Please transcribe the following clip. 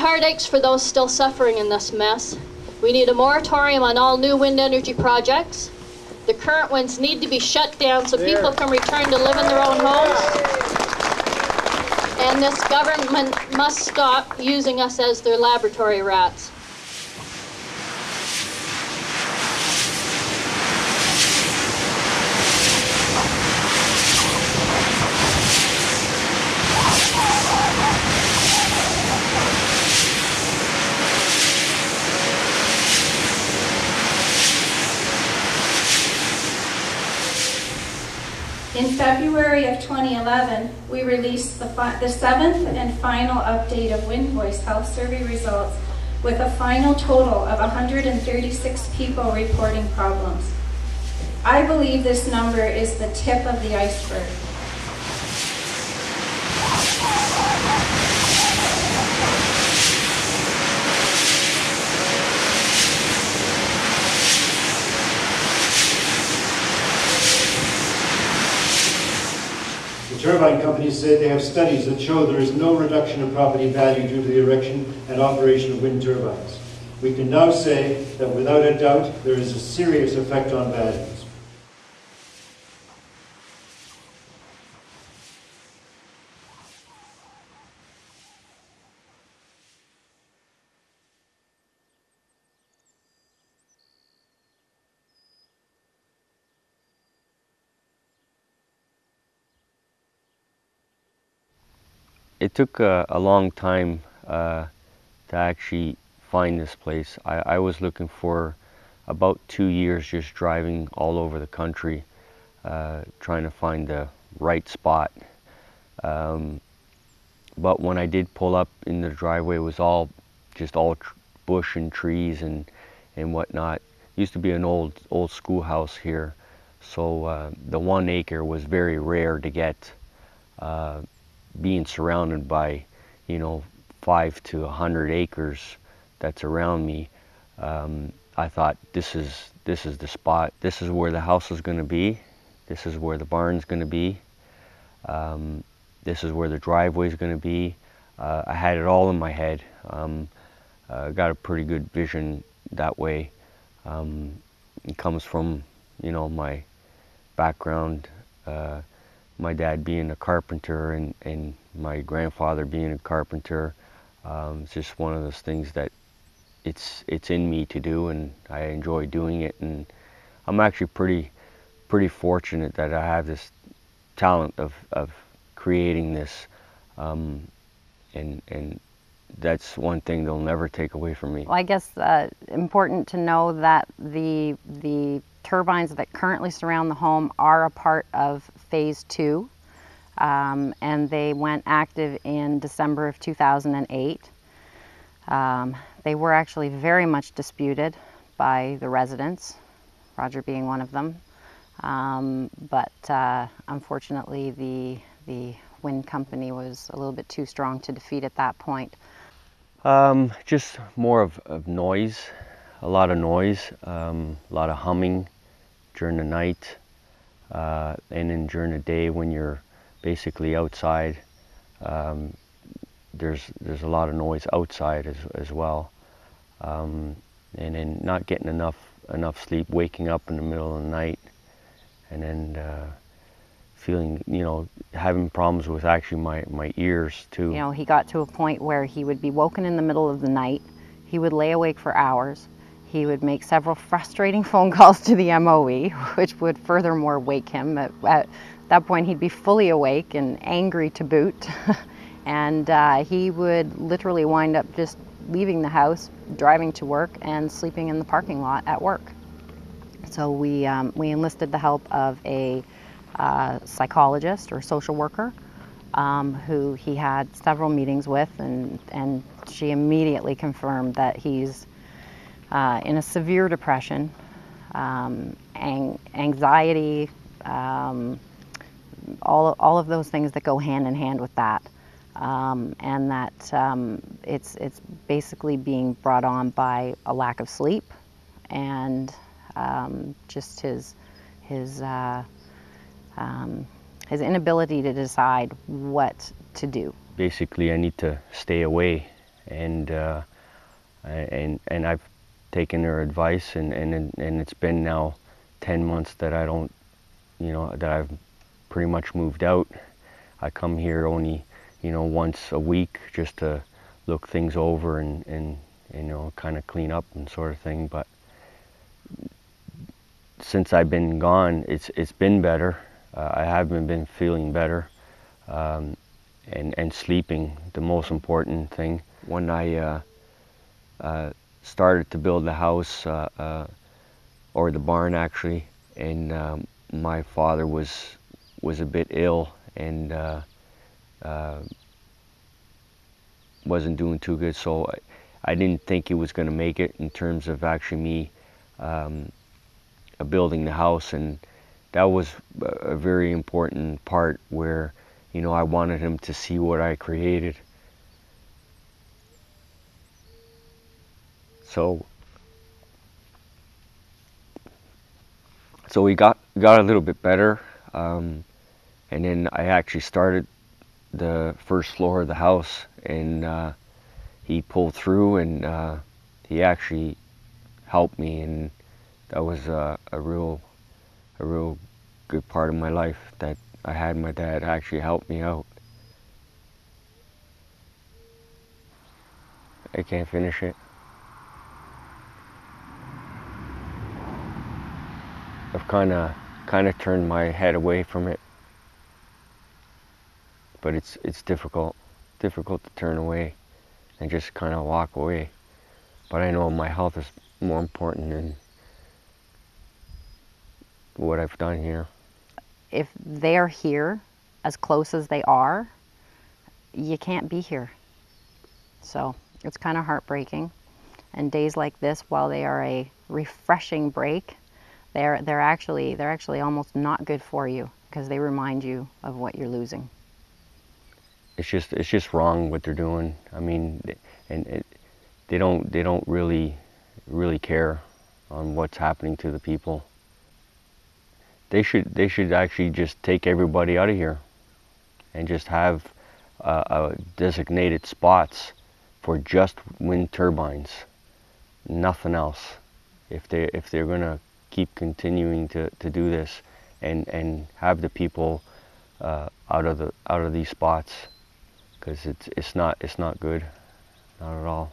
heartaches for those still suffering in this mess. We need a moratorium on all new wind energy projects. The current ones need to be shut down so people can return to live in their own homes. And this government must stop using us as their laboratory rats. In February of 2011, we released the 7th and final update of Wind Voice Health Survey results with a final total of 136 people reporting problems. I believe this number is the tip of the iceberg. The turbine companies say they have studies that show there is no reduction in property value due to the erection and operation of wind turbines. We can now say that without a doubt there is a serious effect on values. It took a long time to actually find this place. I was looking for about 2 years, just driving all over the country, trying to find the right spot. But when I did pull up in the driveway, it was all bush and trees and whatnot. Used to be an old schoolhouse here, so the 1 acre was very rare to get. Being surrounded by, 5 to 100 acres that's around me, I thought this is the spot. This is where the house is going to be. This is where the barn's going to be. This is where the driveway is going to be. I had it all in my head. Got a pretty good vision that way. It comes from, my background. My dad being a carpenter and my grandfather being a carpenter. It's just one of those things that it's in me to do, and I enjoy doing it. And I'm actually pretty fortunate that I have this talent of creating this, and that's one thing they'll never take away from me. Well, I guess important to know that the turbines that currently surround the home are a part of Phase 2, and they went active in December of 2008. They were actually very much disputed by the residents, Roger being one of them, but unfortunately the wind company was a little bit too strong to defeat at that point. Just more of noise, a lot of noise, a lot of humming during the night, and then during the day when you're basically outside, there's a lot of noise outside as well, and then not getting enough sleep, waking up in the middle of the night, and then feeling, having problems with actually my ears too. He got to a point where he would be woken in the middle of the night. He would lay awake for hours. He would make several frustrating phone calls to the MOE, which would furthermore wake him. At that point, he'd be fully awake and angry to boot. And he would literally wind up just leaving the house, driving to work, and sleeping in the parking lot at work. So we enlisted the help of a psychologist or social worker who he had several meetings with, and she immediately confirmed that he's in a severe depression, anxiety, all of those things that go hand in hand with that, and that it's basically being brought on by a lack of sleep and just his inability to decide what to do. Basically, I need to stay away and I've taken their advice, and it's been now 10 months that I don't, that I've pretty much moved out. I come here only, once a week just to look things over and kind of clean up and sort of thing. But since I've been gone, it's been better. I haven't been feeling better, and sleeping, the most important thing. When I started to build the house, or the barn actually, and my father was a bit ill, and wasn't doing too good, so I didn't think he was going to make it in terms of actually me building the house. And that was a very important part where, I wanted him to see what I created. So we got a little bit better, and then I actually started the first floor of the house, and he pulled through, and he actually helped me, and that was a real good part of my life, that I had my dad actually help me out. I can't finish it. I've kind of turned my head away from it, but it's difficult to turn away and just kind of walk away. But I know my health is more important than what I've done here. If they're here, as close as they are, you can't be here. So it's kind of heartbreaking. And days like this, while they are a refreshing break, they're actually almost not good for you, because they remind you of what you're losing. It's just wrong what they're doing. I mean, they don't really care on what's happening to the people. They should actually just take everybody out of here and just have designated spots for just wind turbines, nothing else. If they're gonna keep continuing to do this, and have the people out of these spots, because it's not good, not at all.